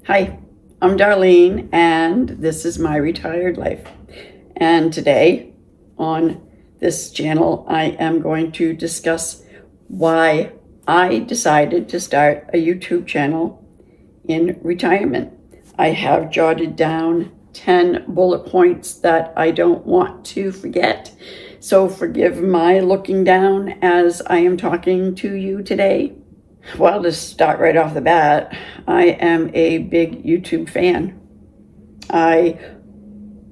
Hi, I'm Darlene, and this is my retired life. And today on this channel, I am going to discuss why I decided to start a YouTube channel in retirement. I have jotted down 10 bullet points that I don't want to forget. So forgive my looking down as I am talking to you today. Well, to start right off the bat, I am a big YouTube fan. I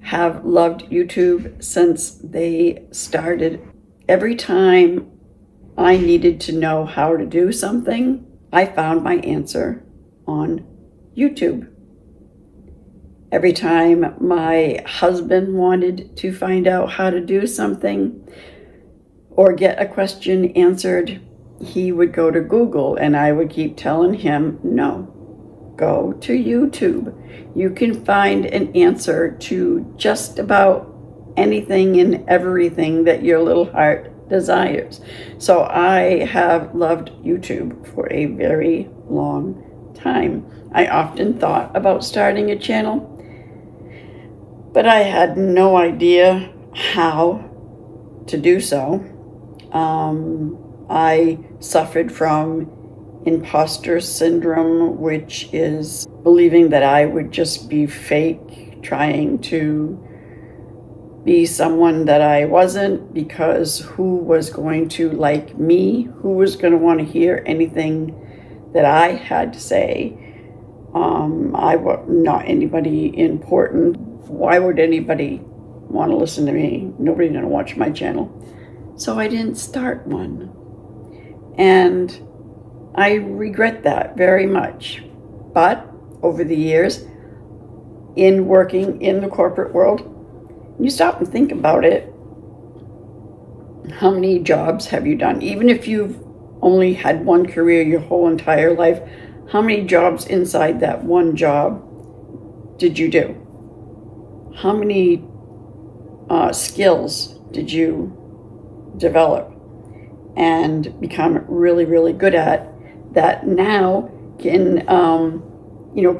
have loved YouTube since they started. Every time I needed to know how to do something, I found my answer on YouTube. Every time my husband wanted to find out how to do something or get a question answered, he would go to Google, and I would keep telling him, no, go to YouTube. You can find an answer to just about anything and everything that your little heart desires. So I have loved YouTube for a very long time. I often thought about starting a channel, but I had no idea how to do so. I suffered from imposter syndrome, which is believing that I would just be fake, trying to be someone that I wasn't, because who was going to like me? Who was going to want to hear anything that I had to say? I was not anybody important. Why would anybody want to listen to me? Nobody's going to watch my channel. So I didn't start one. And I regret that very much. But over the years, in working in the corporate world, you stop and think about it. How many jobs have you done? Even if you've only had one career your whole entire life, how many jobs inside that one job did you do? How many skills did you develop and become really, really good at, that now can,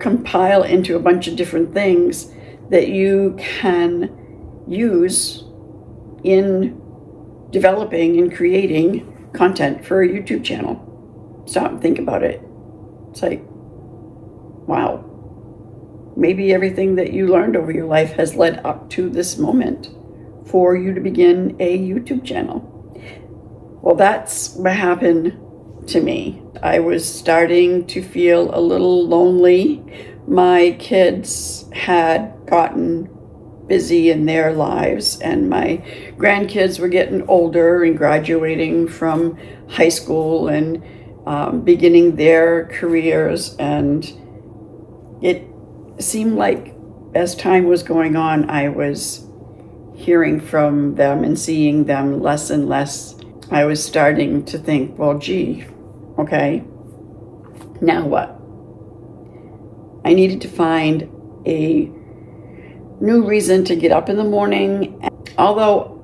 compile into a bunch of different things that you can use in developing and creating content for a YouTube channel? Stop and think about it. It's like, wow, maybe everything that you learned over your life has led up to this moment for you to begin a YouTube channel. Well, that's what happened to me. I was starting to feel a little lonely. My kids had gotten busy in their lives, and my grandkids were getting older and graduating from high school and beginning their careers. And it seemed like as time was going on, I was hearing from them and seeing them less and less. I was starting to think, well, gee, okay, now what? I needed to find a new reason to get up in the morning. Although,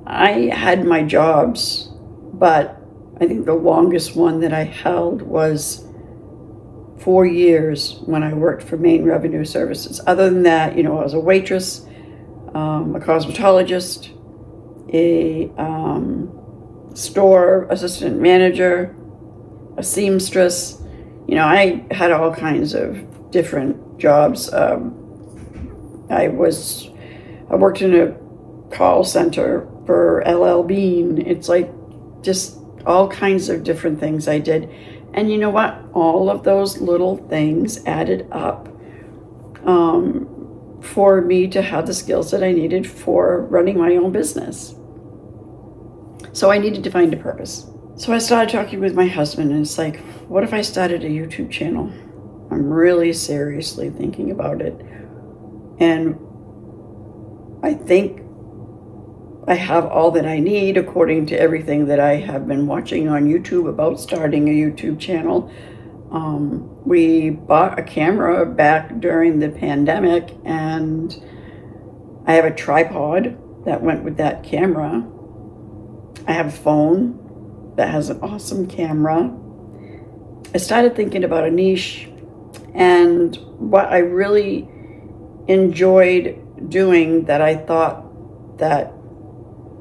I had my jobs, but I think the longest one that I held was 4 years when I worked for Maine Revenue Services. Other than that, I was a waitress. a cosmetologist, a store assistant manager, a seamstress. You know, I had all kinds of different jobs. I worked in a call center for LL Bean. It's like just all kinds of different things I did. And you know what? All of those little things added up for me to have the skills that I needed for running my own business. So I needed to find a purpose. So I started talking with my husband, and it's like, what if I started a YouTube channel? I'm really seriously thinking about it. And I think I have all that I need according to everything that I have been watching on YouTube about starting a YouTube channel. We bought a camera back during the pandemic, and I have a tripod that went with that camera. I have a phone that has an awesome camera. I started thinking about a niche, and what I really enjoyed doing that I thought that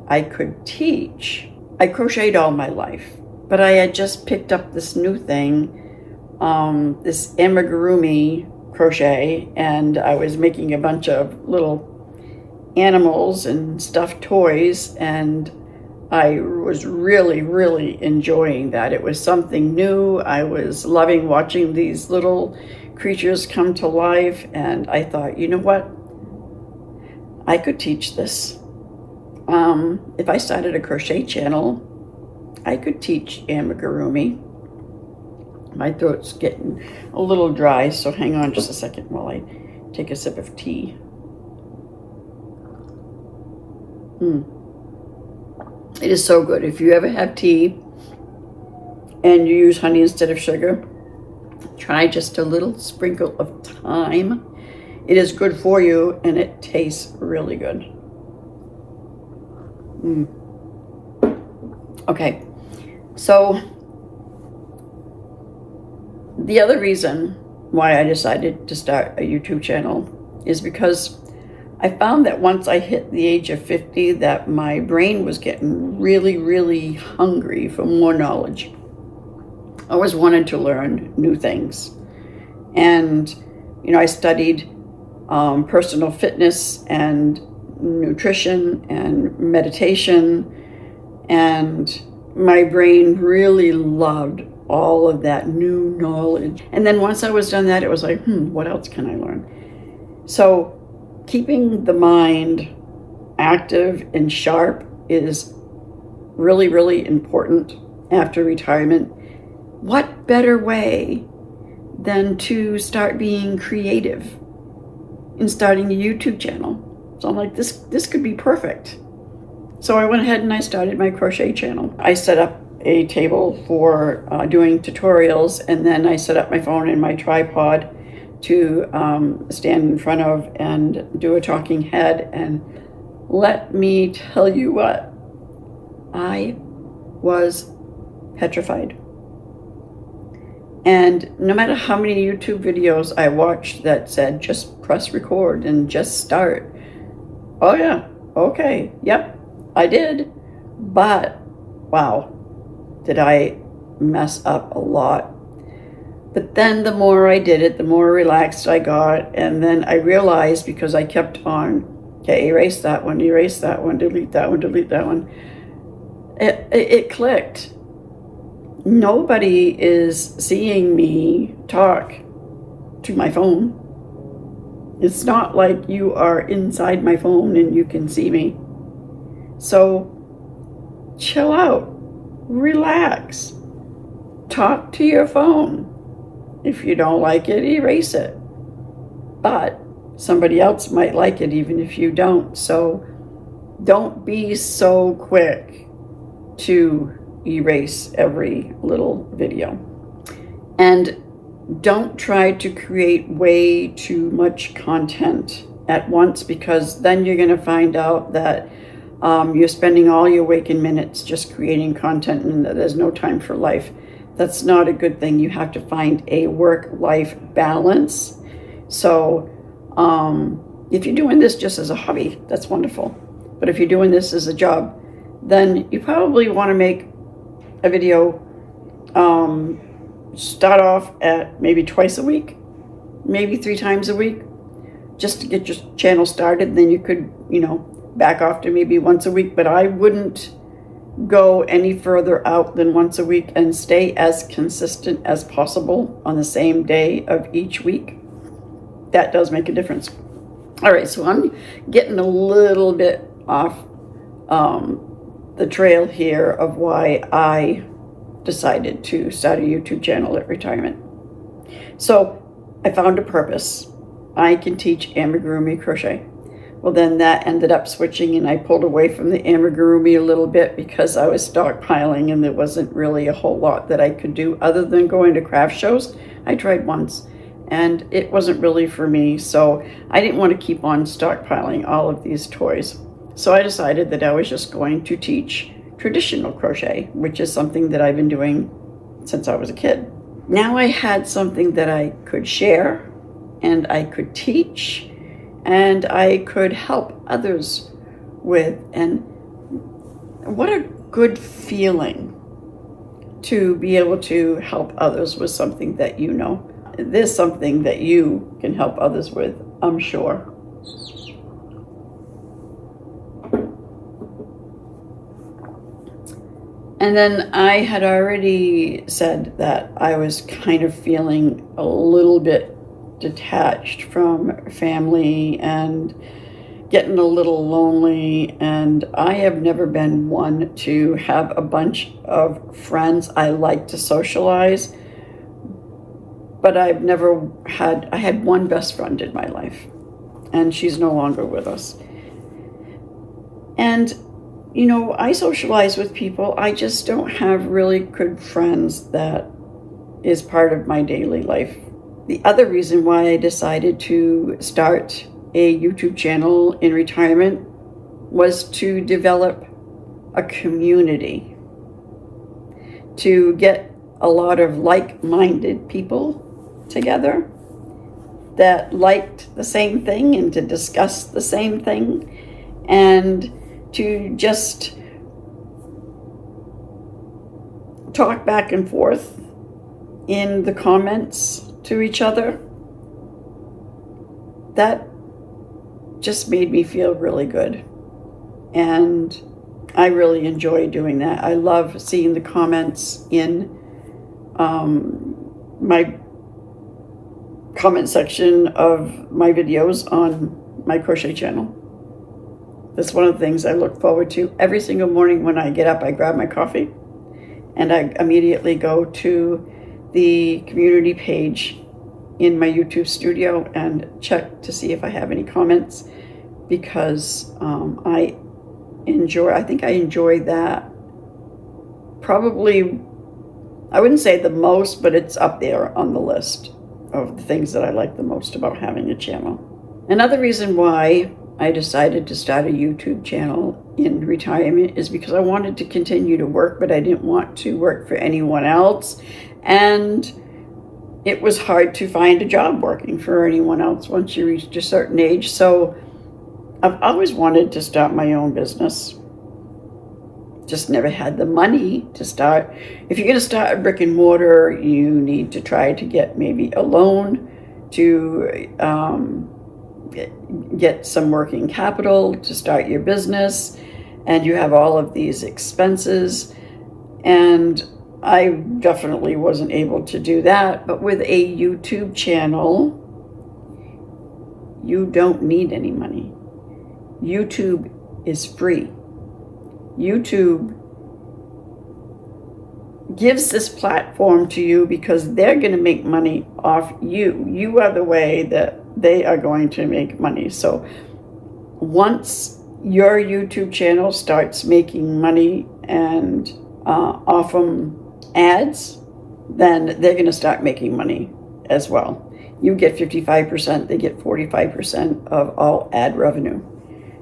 I could teach. I crocheted all my life, but I had just picked up this new thing, this amigurumi crochet, and I was making a bunch of little animals and stuffed toys, and I was really, really enjoying that. It was something new. I was loving watching these little creatures come to life, and I thought, you know what? I could teach this. If I started a crochet channel, I could teach amigurumi. My throat's getting a little dry, so hang on just a second while I take a sip of tea. It is so good. If you ever have tea and you use honey instead of sugar, try just a little sprinkle of thyme. It is good for you, and it tastes really good. Okay, so the other reason why I decided to start a YouTube channel is because I found that once I hit the age of 50 that my brain was getting really, really hungry for more knowledge. I always wanted to learn new things. And, you know, I studied personal fitness and nutrition and meditation, and my brain really loved all of that new knowledge. And then once I was done that, it was like, what else can I learn? So keeping the mind active and sharp is really, really important after retirement. What better way than to start being creative in starting a YouTube channel? So I'm like, this could be perfect. So I went ahead and I started my crochet channel. I set up a table for doing tutorials, and then I set up my phone and my tripod to stand in front of and do a talking head. And let me tell you what, I was petrified. And no matter how many YouTube videos I watched that said just press record and just start, oh yeah, okay, yep, I did. But wow, did I mess up a lot. But then the more I did it, the more relaxed I got. And then I realized, because I kept on, okay, erase that one, delete that one, delete that one. It clicked. Nobody is seeing me talk to my phone. It's not like you are inside my phone and you can see me. So chill out, relax, talk to your phone. If you don't like it, erase it. But somebody else might like it even if you don't. So don't be so quick to erase every little video. And don't try to create way too much content at once, because then you're going to find out that you're spending all your waking minutes just creating content and there's no time for life. That's not a good thing. You have to find a work-life balance. So If you're doing this just as a hobby, that's wonderful. But if you're doing this as a job, then you probably want to make a video, start off at maybe twice a week, maybe 3 times a week, just to get your channel started. Then you could, back off to maybe once a week, but I wouldn't go any further out than once a week, and stay as consistent as possible on the same day of each week. That does make a difference. All right, so I'm getting a little bit off the trail here of why I decided to start a YouTube channel at retirement. So I found a purpose. I can teach amigurumi crochet. Well, then that ended up switching, and I pulled away from the amigurumi a little bit because I was stockpiling and there wasn't really a whole lot that I could do other than going to craft shows. I tried once and it wasn't really for me, so I didn't want to keep on stockpiling all of these toys. So I decided that I was just going to teach traditional crochet, which is something that I've been doing since I was a kid. Now I had something that I could share and I could teach and I could help others with. And what a good feeling to be able to help others with something that you know. There's something that you can help others with, I'm sure. And then I had already said that I was kind of feeling a little bit detached from family and getting a little lonely, and I have never been one to have a bunch of friends. I like to socialize, but I had one best friend in my life, and she's no longer with us. And I socialize with people. I just don't have really good friends that is part of my daily life. The other reason why I decided to start a YouTube channel in retirement was to develop a community, to get a lot of like-minded people together that liked the same thing and to discuss the same thing, and to just talk back and forth in the comments to each other. That just made me feel really good, and I really enjoy doing that. I love seeing the comments in my comment section of my videos on my crochet channel. That's one of the things I look forward to. Every single morning when I get up, I grab my coffee and I immediately go to the community page in my YouTube studio and check to see if I have any comments, because I think I enjoy that. Probably, I wouldn't say the most, but it's up there on the list of the things that I like the most about having a channel. Another reason why I decided to start a YouTube channel in retirement is because I wanted to continue to work, but I didn't want to work for anyone else. And it was hard to find a job working for anyone else once you reached a certain age. So I've always wanted to start my own business. Just never had the money to start. If you're going to start a brick and mortar, you need to try to get maybe a loan to get some working capital to start your business, and you have all of these expenses, and I definitely wasn't able to do that. But with a YouTube channel, you don't need any money. YouTube is free. YouTube gives this platform to you because they're going to make money off you. You are the way that they are going to make money. So once your YouTube channel starts making money and off ads, then they're going to start making money as well. You get 55%, they get 45% of all ad revenue.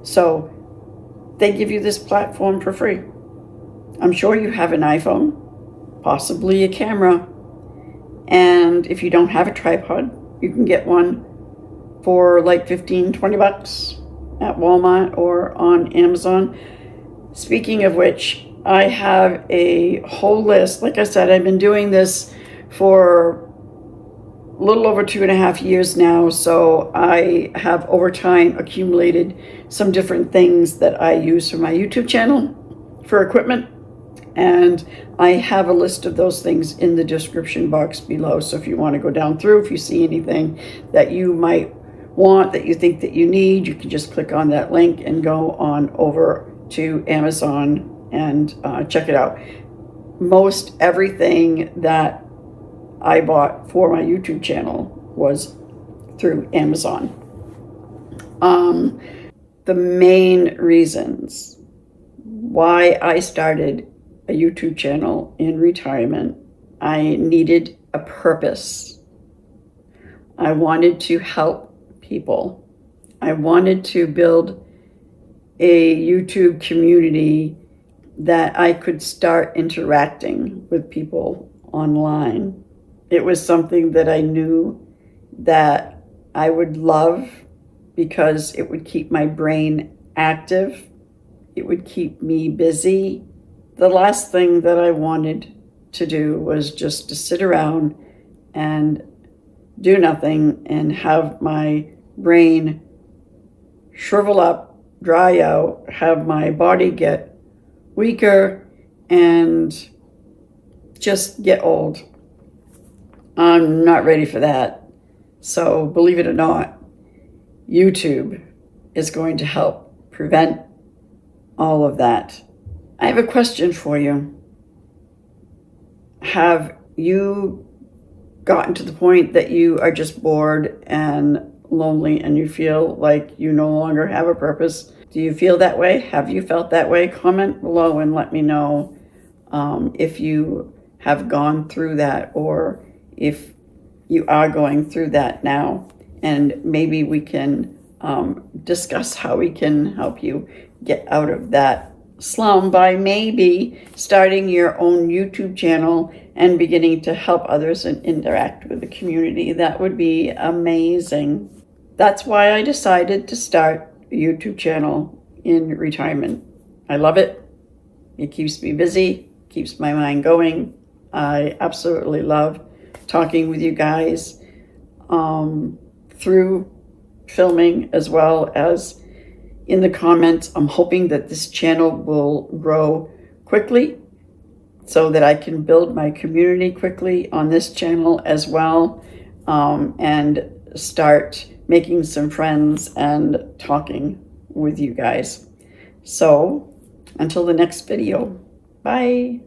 So they give you this platform for free. I'm sure you have an iPhone, possibly a camera, and if you don't have a tripod, you can get one for like 15, 20 bucks at Walmart or on Amazon. Speaking of which, I have a whole list. Like I said, I've been doing this for a little over 2.5 years now, so I have over time accumulated some different things that I use for my YouTube channel for equipment, and I have a list of those things in the description box below. So if you want to go down through, if you see anything that you might want, that you think that you need, you can just click on that link and go on over to Amazon and check it out. Most everything that I bought for my YouTube channel was through Amazon. The main reasons why I started a YouTube channel in retirement, I needed a purpose. I wanted to help people. I wanted to build a YouTube community that I could start interacting with people online. It was something that I knew that I would love because it would keep my brain active. It would keep me busy. The last thing that I wanted to do was just to sit around and do nothing and have my brain shrivel up, dry out, have my body get weaker, and just get old. I'm not ready for that. So believe it or not, YouTube is going to help prevent all of that. I have a question for you. Have you gotten to the point that you are just bored and lonely and you feel like you no longer have a purpose? Do you feel that way? Have you felt that way? Comment below and let me know if you have gone through that, or if you are going through that now, and maybe we can discuss how we can help you get out of that slum by maybe starting your own YouTube channel and beginning to help others and interact with the community. That would be amazing. That's why I decided to start a YouTube channel in retirement. I love it. It keeps me busy, keeps my mind going. I absolutely love talking with you guys through filming as well as in the comments. I'm hoping that this channel will grow quickly so that I can build my community quickly on this channel as well, and start making some friends and talking with you guys. So until the next video, bye.